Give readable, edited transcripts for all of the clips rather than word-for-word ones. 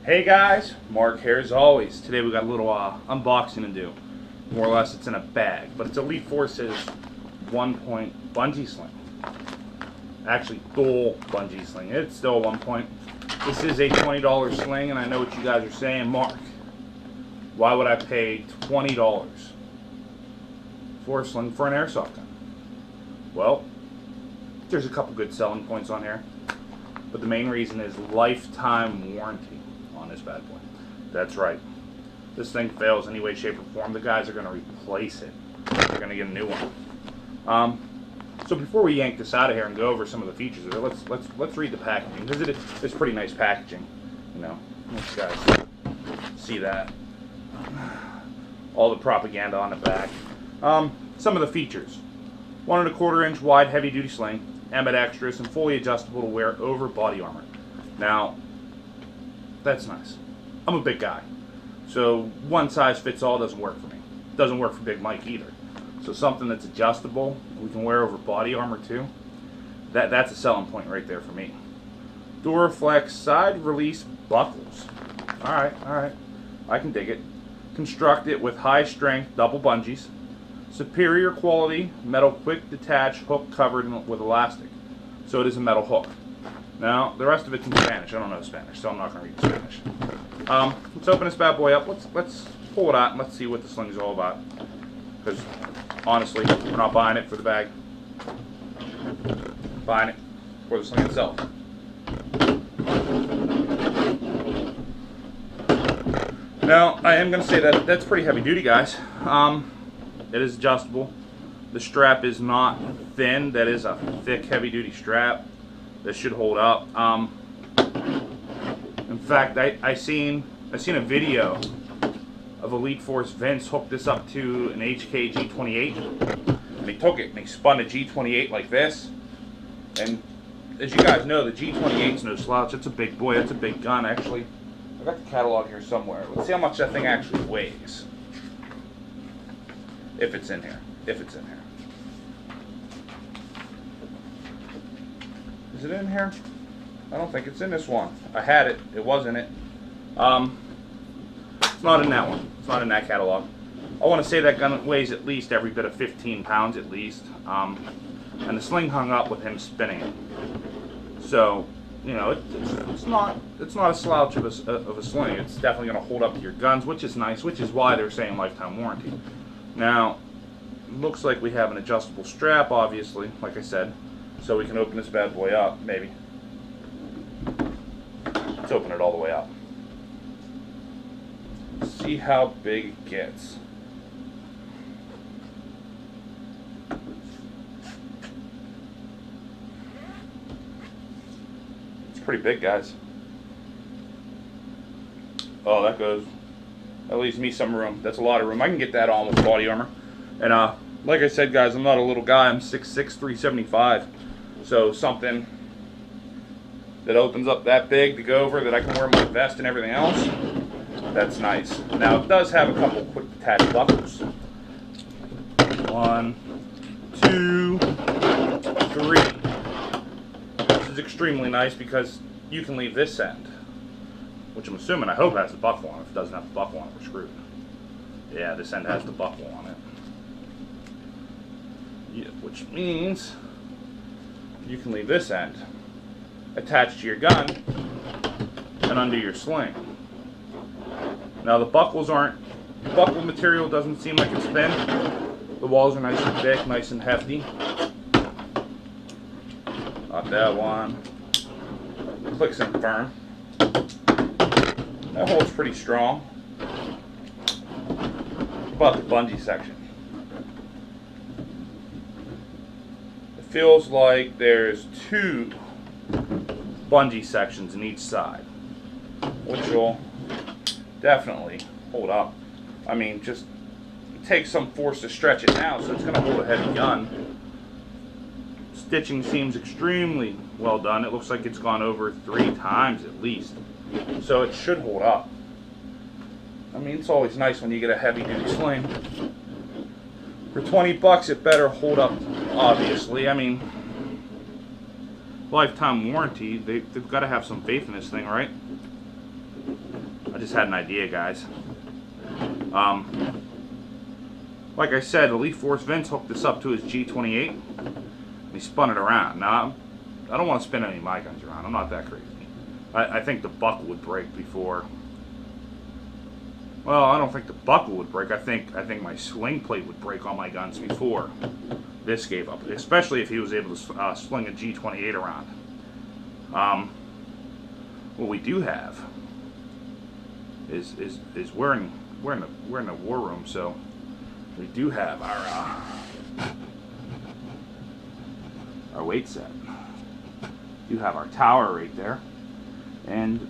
Hey guys, Mark here as always. Today we got a little unboxing to do. More or less it's in a bag, but it's Elite Force's 1-point bungee sling. Actually, dual bungee sling. It's still 1 point. This is a $20 sling, and I know what you guys are saying. Mark, why would I pay $20 for a sling for an airsoft gun? Well, there's a couple good selling points on here, but the main reason is lifetime warranty on this bad boy. That's right. This thing fails any way, shape, or form, the guys are going to replace it. They're going to get a new one. So before we yank this out of here and go over some of the features of it, let's read the packaging, because it's pretty nice packaging. You know, let you guys see that. All the propaganda on the back. Some of the features: 1 1/4 inch wide heavy-duty sling, Emmet extras, and fully adjustable to wear over body armor. Now, that's nice. I'm a big guy, so one size fits all doesn't work for me. Doesn't work for Big Mike either. So something that's adjustable, we can wear over body armor too. That's a selling point right there for me. Duraflex side release buckles. All right, I can dig it. Constructed with high strength double bungees. Superior quality metal quick detach hook covered with elastic. So it is a metal hook. Now the rest of it's in Spanish. I don't know Spanish, so I'm not going to read Spanish. Let's open this bad boy up. Let's pull it out and let's see what the sling is all about. Because honestly, we're not buying it for the bag. We're buying it for the sling itself. Now I am going to say that that's pretty heavy duty, guys. It is adjustable. The strap is not thin. That is a thick, heavy-duty strap. This should hold up. In fact, I seen a video of Elite Force Vince hook this up to an HK G28, and he took it and he spun a G28 like this. And as you guys know, the G28's no slouch. It's a big boy. It's a big gun. Actually, I got the catalog here somewhere. Let's see how much that thing actually weighs. If it's in here. If it's in here. Is it in here? I don't think it's in this one. I had it. It was in it. It's not in that one. It's not in that catalog. I want to say that gun weighs at least every bit of 15 pounds at least. And the sling hung up with him spinning it. So, you know, it's not a slouch of a sling. It's definitely going to hold up to your guns, which is nice, which is why they're saying lifetime warranty. Now, looks like we have an adjustable strap, obviously, like I said, so we can open this bad boy up, maybe. Let's open it all the way up. See how big it gets. It's pretty big, guys. Oh, that leaves me some room. That's a lot of room. I can get that on with body armor. And like I said, guys, I'm not a little guy. I'm 6'6", 375. So something that opens up that big to go over, that I can wear my vest and everything else, that's nice. Now it does have a couple quick detach buckles. 1, 2, 3. This is extremely nice because you can leave this end, which I'm assuming, I hope, has the buckle on it. If it doesn't have the buckle on it, we're screwed. Yeah, this end has the buckle on it. Yeah, which means you can leave this end attached to your gun and under your sling. Now the buckle material doesn't seem like it's thin. The walls are nice and thick, nice and hefty. Not that one. Clicks in firm. That holds pretty strong. What about the bungee section? It feels like there's 2 bungee sections in each side, which will definitely hold up. I mean, just it takes some force to stretch it now, so it's going to hold a heavy gun. Stitching seems extremely well done. It looks like it's gone over 3 times at least. So it should hold up. I mean, it's always nice when you get a heavy-duty sling. For 20 bucks, it better hold up, obviously. I mean, lifetime warranty, they've got to have some faith in this thing, right? I just had an idea, guys. Like I said, Elite Force Vince hooked this up to his G28, and he spun it around. Now, I don't want to spin any of my guns around. I'm not that crazy. I think the buckle would break before. Well, I don't think the buckle would break. I think my sling plate would break on my guns before this gave up. Especially if he was able to sling a G28 around. What we do have is we're in the war room, so we do have our weight set. We do have our tower right there, and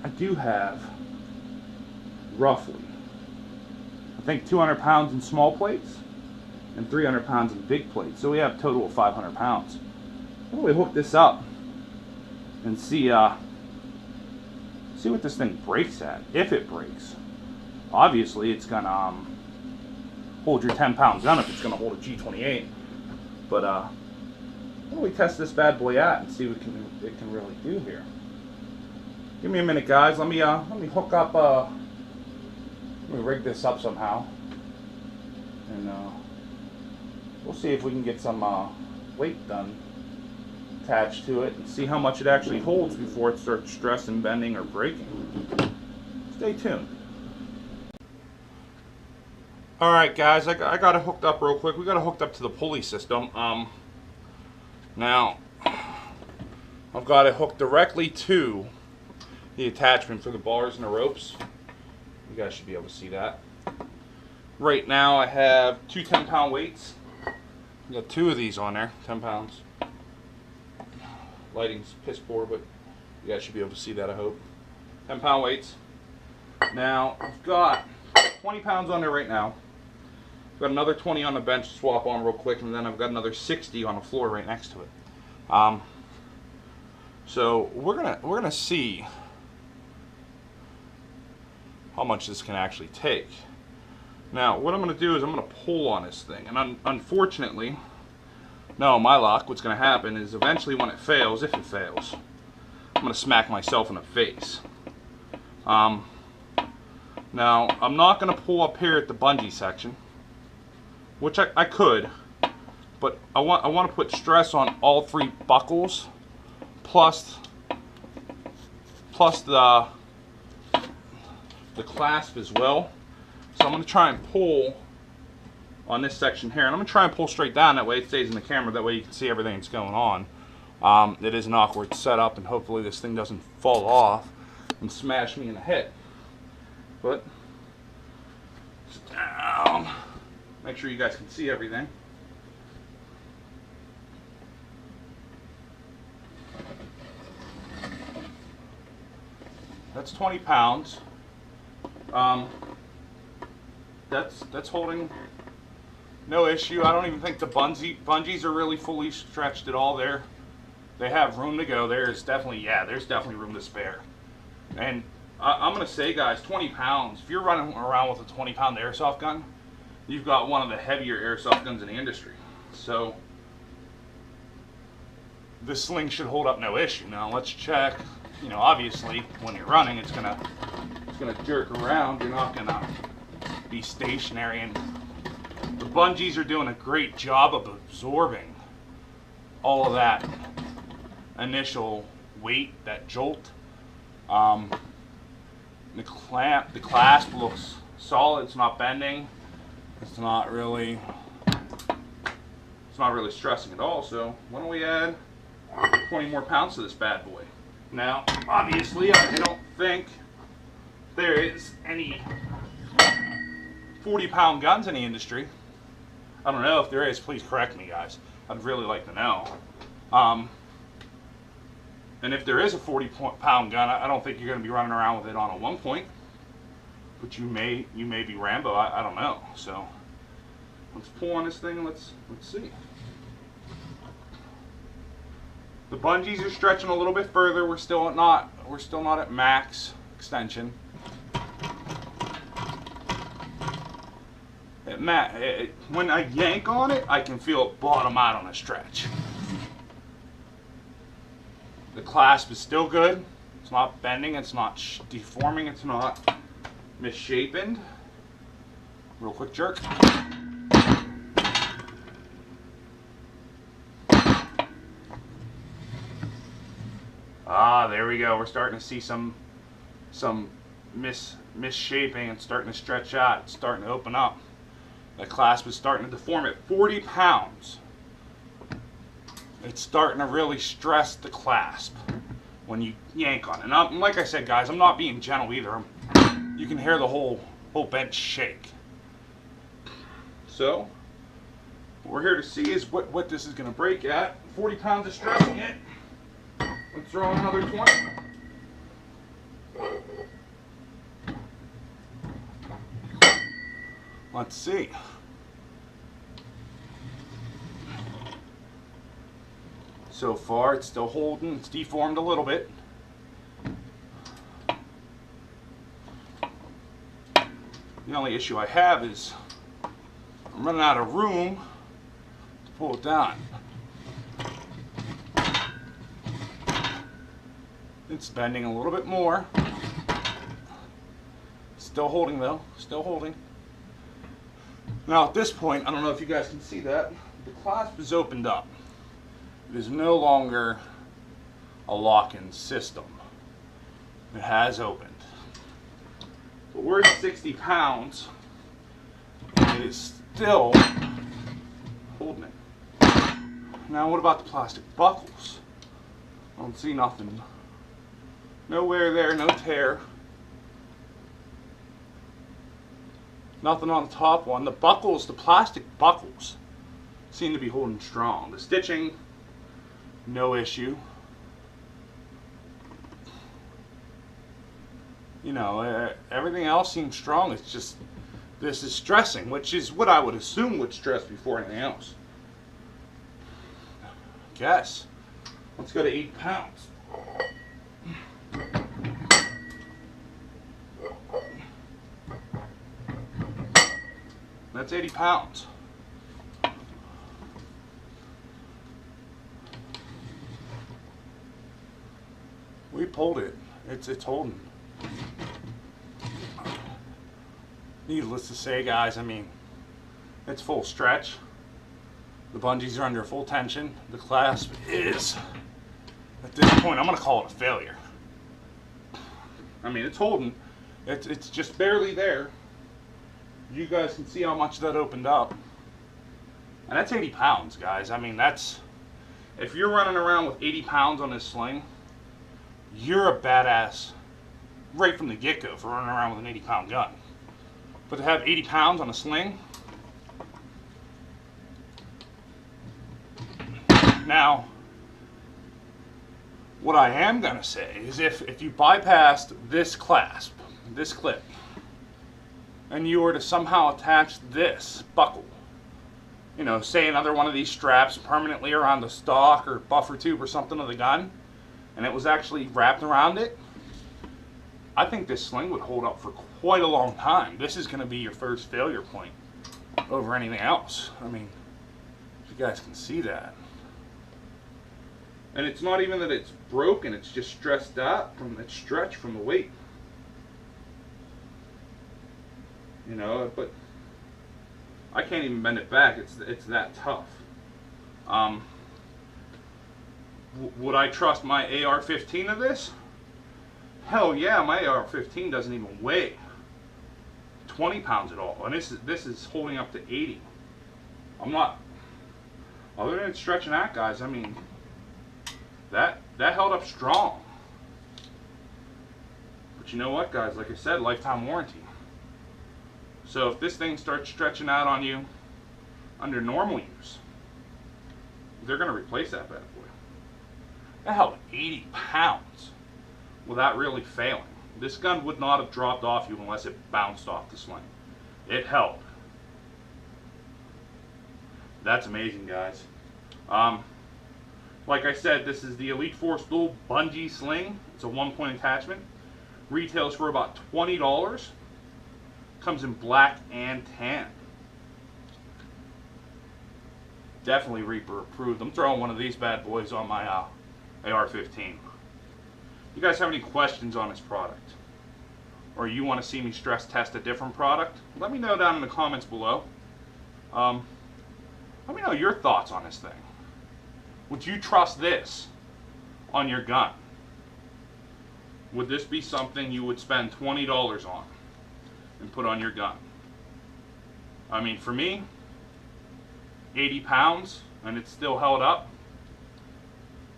I do have roughly, I think 200 pounds in small plates and 300 pounds in big plates. So we have a total of 500 pounds. Why don't we hook this up and see what this thing breaks at, if it breaks. Obviously, it's gonna hold your 10 pound gun if it's gonna hold a G28. But why don't we test this bad boy out and see what it can really do here. Give me a minute, guys. Let me hook up. Let me rig this up somehow, and we'll see if we can get some weight done attached to it and see how much it actually holds before it starts stressing, bending, or breaking. Stay tuned. Alright, guys, I got it hooked up real quick. We got it hooked up to the pulley system. Now, I've got it hooked directly to the attachment for the bars and the ropes. You guys should be able to see that. Right now, I have two 10-pound weights. I got two of these on there, 10 pounds. Lighting's piss poor, but you guys should be able to see that, I hope. 10-pound weights. Now, I've got 20 pounds on there right now. I've got another 20 on the bench to swap on real quick, and then I've got another 60 on the floor right next to it. So we're gonna see how much this can actually take. Now, what I'm gonna do is I'm gonna pull on this thing, and unfortunately, no, my luck, what's gonna happen is eventually when it fails, if it fails, I'm gonna smack myself in the face. Now, I'm not gonna pull up here at the bungee section, which I could, but I want to put stress on all three buckles, plus the clasp as well. So I'm going to try and pull on this section here, and I'm going to try and pull straight down, that way it stays in the camera, that way you can see everything that's going on. It is an awkward setup, and hopefully this thing doesn't fall off and smash me in the head. But sit down. Make sure you guys can see everything. That's 20 pounds. That's holding no issue. I don't even think the bungees are really fully stretched at all. They have room to go. There's definitely room to spare. And I'm gonna say, guys, 20 pounds. If you're running around with a 20-pound airsoft gun, you've got one of the heavier airsoft guns in the industry. So this sling should hold up no issue. Now let's check. You know, obviously when you're running, it's gonna jerk around. You're not gonna be stationary, and the bungees are doing a great job of absorbing all of that initial weight, that jolt. The clasp looks solid. It's not bending. It's not really stressing at all. So why don't we add 20 more pounds to this bad boy? Now, obviously, I don't think there is any 40-pound guns in the industry. I don't know if there is. Please correct me, guys. I'd really like to know. And if there is a 40-pound gun, I don't think you're going to be running around with it on a 1-point. But you may be Rambo. I don't know. So let's pull on this thing and let's see. The bungees are stretching a little bit further. We're still not at max extension. When I yank on it, I can feel it bottom out on a stretch. The clasp is still good. It's not bending, it's not deforming, it's not misshapen. Real quick jerk. Ah, there we go. We're starting to see some misshaping and starting to stretch out. It's starting to open up. The clasp is starting to deform at 40 pounds. It's starting to really stress the clasp when you yank on it. And like I said, guys, I'm not being gentle either. You can hear the whole bench shake. So, what we're here to see is what this is going to break at. 40 pounds of stressing it. Let's throw in another 20. Let's see. So far, it's still holding. It's deformed a little bit. The only issue I have is I'm running out of room to pull it down. It's bending a little bit more. Still holding though, still holding. Now at this point, I don't know if you guys can see that, the clasp is opened up. It is no longer a lock-in system. It has opened. But we're at 60 pounds, and it is still holding it. Now what about the plastic buckles? I don't see nothing. No wear there, no tear. Nothing on the top one. The buckles, the plastic buckles, seem to be holding strong. The stitching, no issue. You know, everything else seems strong. It's just, this is stressing, which is what I would assume would stress before anything else. Guess. Let's go to 80 pounds. That's 80 pounds. We pulled it. It's holding. Needless to say, guys, I mean, it's full stretch. The bungees are under full tension. The clasp is, at this point, I'm going to call it a failure. I mean, it's holding. It's just barely there. You guys can see how much that opened up. And that's 80 pounds, guys. I mean, that's, if you're running around with 80 pounds on this sling, you're a badass right from the get-go for running around with an 80-pound gun. But to have 80 pounds on a sling, now, what I am going to say is if you bypassed this clasp, this clip, and you were to somehow attach this buckle, you know, say another one of these straps permanently around the stock or buffer tube or something of the gun, and it was actually wrapped around it, I think this sling would hold up for quite a long time. This is going to be your first failure point over anything else. I mean, if you guys can see that. And it's not even that it's broken, it's just stressed out from its stretch from the weight. You know, but I can't even bend it back. It's that tough. Would I trust my AR-15 of this? Hell yeah, my AR-15 doesn't even weigh 20 pounds at all, and this is holding up to 80. I'm not. Other than stretching out, guys, I mean, that held up strong. But you know what, guys? Like I said, lifetime warranty. So if this thing starts stretching out on you under normal use, they're going to replace that bad boy. That held 80 pounds without really failing. This gun would not have dropped off you unless it bounced off the sling. It held. That's amazing, guys. Like I said, this is the Elite Force Dual Bungee Sling. It's a one-point attachment. Retails for about $20. Comes in black and tan. Definitely Reaper approved. I'm throwing one of these bad boys on my AR-15. you guys have any questions on this product, or you want to see me stress test a different product, let me know down in the comments below. Let me know your thoughts on this thing. Would you trust this on your gun? Would this be something you would spend $20 on and put on your gun? I mean, for me, 80 pounds and it's still held up.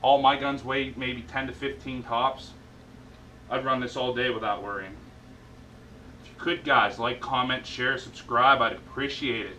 All my guns weigh maybe 10 to 15 tops. I'd run this all day without worrying. If you could, guys, like, comment, share, subscribe, I'd appreciate it.